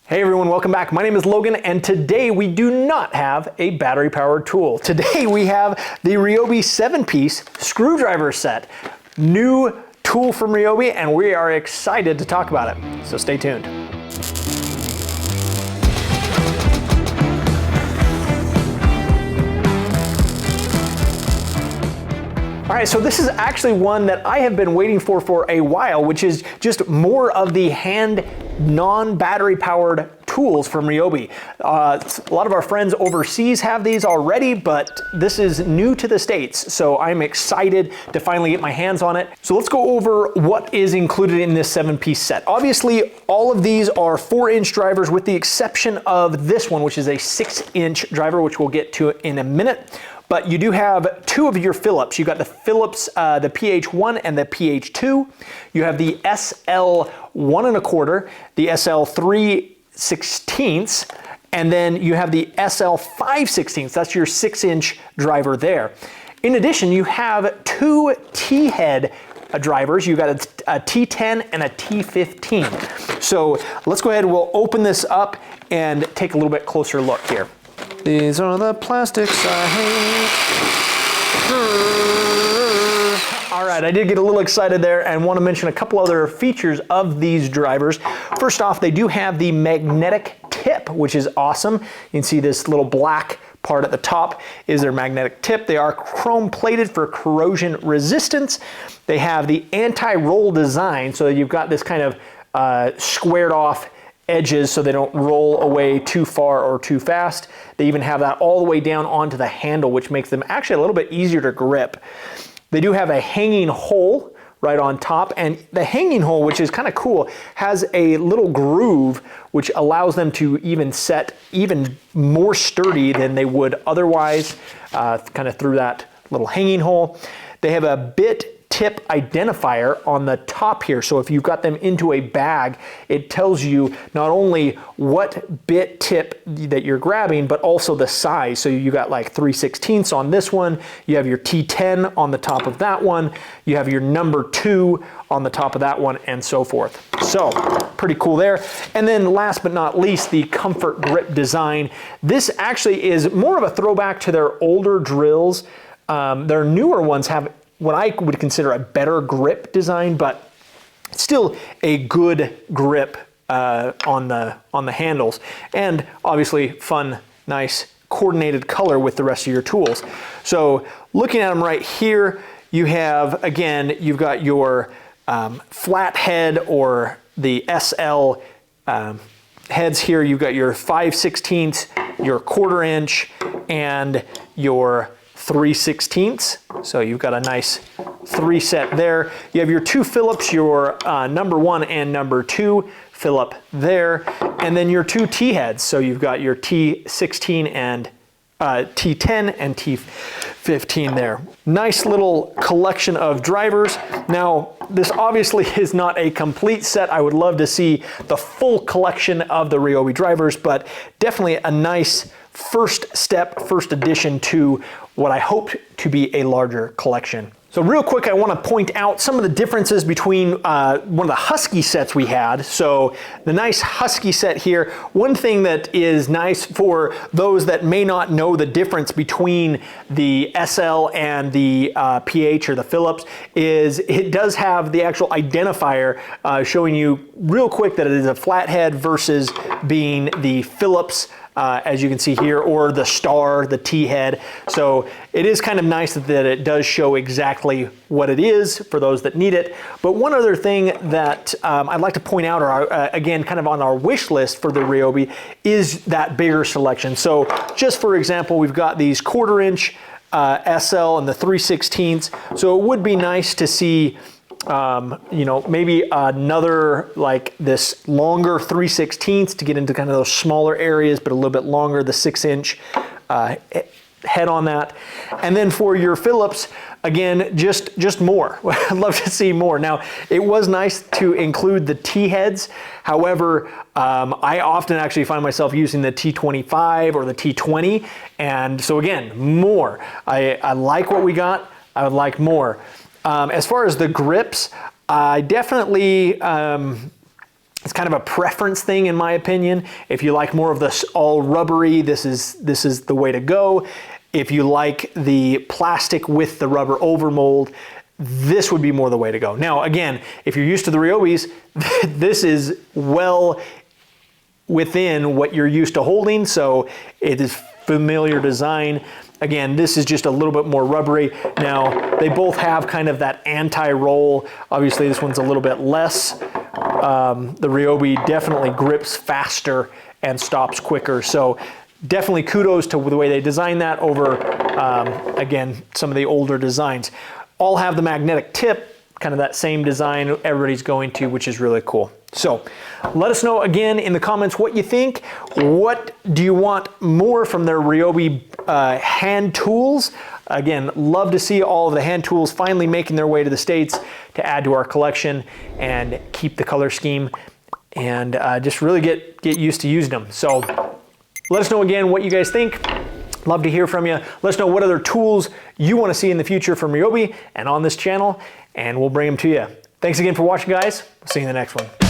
Hey everyone, welcome back. My name is Logan, and today we do not have a battery-powered tool. Today we have the Ryobi 7-piece screwdriver set. New tool from Ryobi, and we are excited to talk about it. So stay tuned. All right, so this is actually one that I have been waiting for a while, which is just more of the hand non-battery powered tools from Ryobi. A lot of our friends overseas have these already, but this is new to the States, so I'm excited to finally get my hands on it. So let's go over what is included in this 7-piece set. Obviously, all of these are 4-inch drivers with the exception of this one, which is a 6-inch driver, which we'll get to in a minute. But you do have 2 of your Phillips. You've got the Phillips, the PH1 and the PH2. You have the SL 1 1/4, the SL 3/16, and then you have the SL 5/16. That's your 6-inch driver there. In addition, you have 2 T-head drivers. You've got a T10 and a T15. So let's go ahead and we'll open this up and take a little bit closer look here. These are the plastics I hate. All right, I did get a little excited there and want to mention a couple other features of these drivers. First off, they do have the magnetic tip, which is awesome. You can see this little black part at the top is their magnetic tip. They are chrome plated for corrosion resistance. They have the anti-roll design, so you've got this kind of squared off edges so they don't roll away too far or too fast. They even have that all the way down onto the handle, which makes them actually a little bit easier to grip. They do have a hanging hole right on top, and the hanging hole, which is kind of cool, has a little groove which allows them to even set even more sturdy than they would otherwise, kind of through that little hanging hole. They have a bit tip identifier on the top here, so if you've got them into a bag, it tells you not only what bit tip that you're grabbing, but also the size. So you got like 3/16 on this one, you have your T10 on the top of that one, you have your number 2 on the top of that one, and so forth. So pretty cool there. And then last but not least, the comfort grip design. This actually is more of a throwback to their older drills. Their newer ones have what I would consider a better grip design, but still a good grip on the handles, and obviously fun, nice, coordinated color with the rest of your tools. So looking at them right here, you have, again, you've got your flat head or the SL heads here. You've got your 5/16, your 1/4 inch, and your 3/16. So you've got a nice 3 set there. You have your 2 Phillips, your number 1 and number 2 Phillip there, and then your 2 T-heads. So you've got your T16 and T10 and T15 there. Nice little collection of drivers. Now, this obviously is not a complete set. I would love to see the full collection of the Ryobi drivers, but definitely a nice first step, first addition to what I hope to be a larger collection. So real quick, I want to point out some of the differences between one of the Husky sets we had. So the nice Husky set here, one thing that is nice for those that may not know the difference between the SL and the PH or the Phillips is it does have the actual identifier showing you real quick that it is a flathead versus being the Phillips, as you can see here, or the star, the T-head. So it is kind of nice that it does show exactly what it is for those that need it. But one other thing that I'd like to point out, or again, kind of on our wish list for the Ryobi, is that bigger selection. So just for example, we've got these 1/4 inch SL and the 3/16. So it would be nice to see you know, maybe another like this longer 3/16 to get into kind of those smaller areas, but a little bit longer, the 6-inch head on that. And then for your Phillips, again, just more. I'd love to see more. Now, it was nice to include the T-heads. However, I often actually find myself using the T25 or the T20. And so again, more. I like what we got. I would like more. As far as the grips, I definitely It's kind of a preference thing in my opinion. If you like more of this all rubbery, this is the way to go. If you like the plastic with the rubber overmold, this would be more the way to go. Now again, if you're used to the Ryobis, this is well within what you're used to holding, so it is familiar design. Again, this is just a little bit more rubbery. Now, they both have kind of that anti-roll. Obviously, this one's a little bit less. The Ryobi definitely grips faster and stops quicker. So definitely kudos to the way they designed that over, again, some of the older designs. All have the magnetic tip, kind of that same design everybody's going to, which is really cool. So let us know again in the comments what you think. What do you want more from their Ryobi hand tools? Again, love to see all of the hand tools finally making their way to the States to add to our collection and keep the color scheme and just really get used to using them. So let us know again what you guys think. Love to hear from you. Let us know what other tools you want to see in the future from Ryobi and on this channel, and we'll bring them to you. Thanks again for watching, guys. We'll see you in the next one.